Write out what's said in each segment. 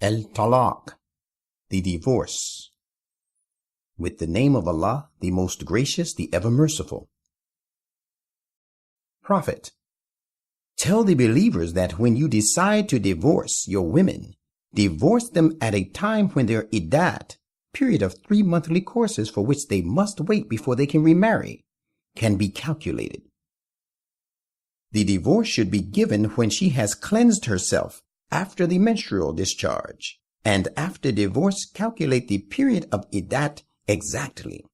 At-Talaq, the divorce. With the name of Allah, the most gracious, the ever merciful. Prophet, tell the believers that when you decide to divorce your women, divorce them at a time when their iddat, period of 3 monthly courses for which they must wait before they can remarry, can be calculated. The divorce should be given when she has cleansed herself after the menstrual discharge, and after divorce calculate the period of iddat exactly.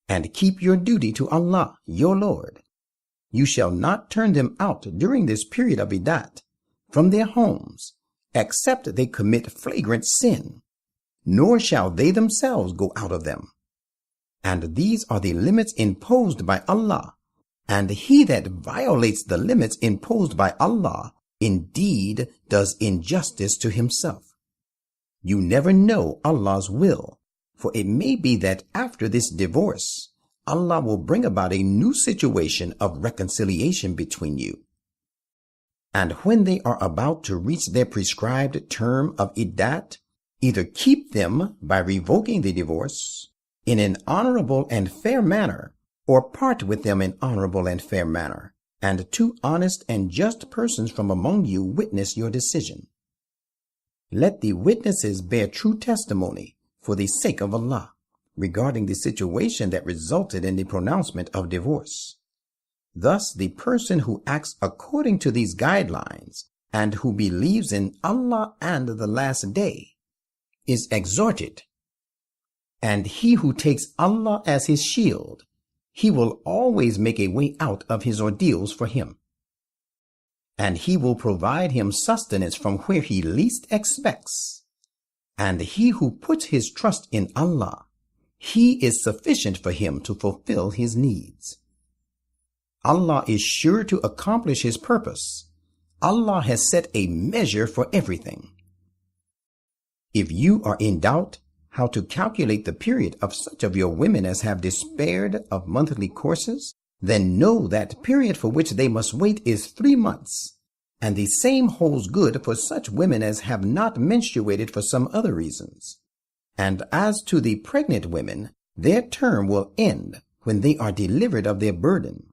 And keep your duty to Allah, your Lord. You shall not turn them out during this period of iddat from their homes, except they commit flagrant sin, nor shall they themselves go out of them. And these are the limits imposed by Allah, and he that violates the limits imposed by Allah indeed does injustice to himself. You never know Allah's will, for it may be that after this divorce, Allah will bring about a new situation of reconciliation between you. And when they are about to reach their prescribed term of iddat, either keep them by revoking the divorce in an honorable and fair manner, or part with them in honorable and fair manner, and 2 honest and just persons from among you witness your decision. Let the witnesses bear true testimony for the sake of Allah regarding the situation that resulted in the pronouncement of divorce. Thus, the person who acts according to these guidelines and who believes in Allah and the last day is exhorted. And he who takes Allah as his shield, he will always make a way out of his ordeals for him. And he will provide him sustenance from where he least expects. And he who puts his trust in Allah, he is sufficient for him to fulfill his needs. Allah is sure to accomplish his purpose. Allah has set a measure for everything. If you are in doubt how to calculate the period of such of your women as have despaired of monthly courses, then know that period for which they must wait is 3 months, and the same holds good for such women as have not menstruated for some other reasons. And as to the pregnant women, their term will end when they are delivered of their burden.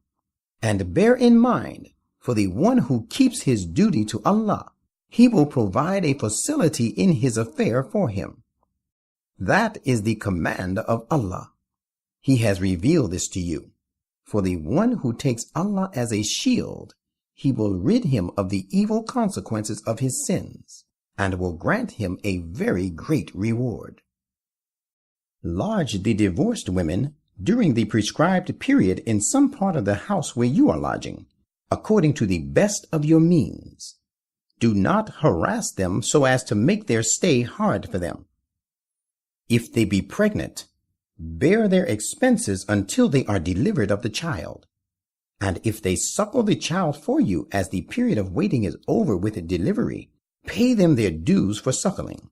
And bear in mind, for the one who keeps his duty to Allah, he will provide a facility in his affair for him. That is the command of Allah. He has revealed this to you. For the one who takes Allah as a shield, he will rid him of the evil consequences of his sins, and will grant him a very great reward. Lodge the divorced women during the prescribed period in some part of the house where you are lodging, according to the best of your means. Do not harass them so as to make their stay hard for them. If they be pregnant, bear their expenses until they are delivered of the child. And if they suckle the child for you as the period of waiting is over with delivery, pay them their dues for suckling.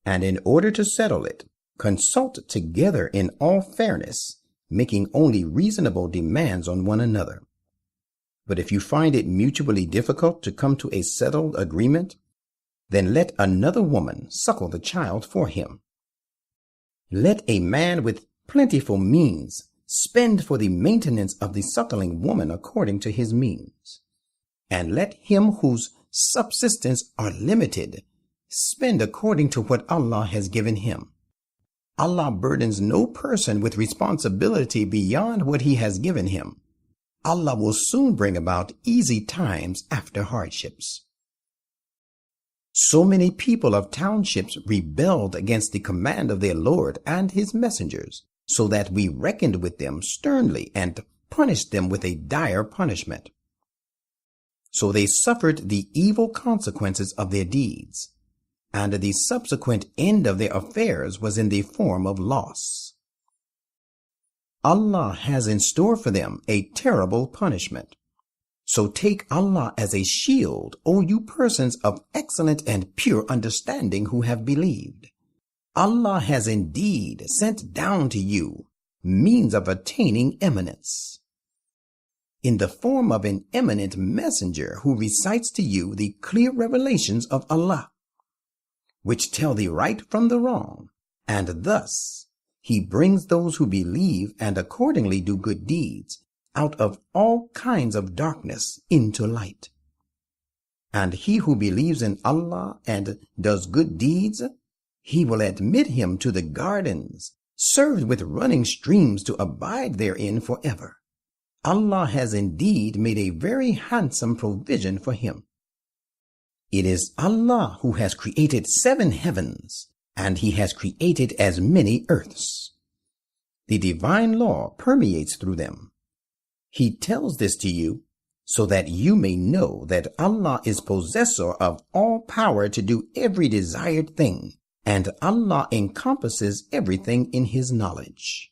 And in order to settle it, consult together in all fairness, making only reasonable demands on one another. But if you find it mutually difficult to come to a settled agreement, then let another woman suckle the child for him. Let a man with plentiful means spend for the maintenance of the suckling woman according to his means. And let him whose subsistence are limited spend according to what Allah has given him. Allah burdens no person with responsibility beyond what he has given him. Allah will soon bring about easy times after hardships. So many people of townships rebelled against the command of their Lord and his messengers, so that we reckoned with them sternly and punished them with a dire punishment. So they suffered the evil consequences of their deeds, and the subsequent end of their affairs was in the form of loss. Allah has in store for them a terrible punishment. So take Allah as a shield, O you persons of excellent and pure understanding who have believed. Allah has indeed sent down to you means of attaining eminence, in the form of an eminent messenger who recites to you the clear revelations of Allah. which tell the right from the wrong, and thus he brings those who believe and accordingly do good deeds out of all kinds of darkness into light. And he who believes in Allah and does good deeds, he will admit him to the gardens, served with running streams to abide therein forever. Allah has indeed made a very handsome provision for him. It is Allah who has created 7 heavens, and he has created as many earths. The divine law permeates through them. He tells this to you so that you may know that Allah is possessor of all power to do every desired thing, and Allah encompasses everything in his knowledge.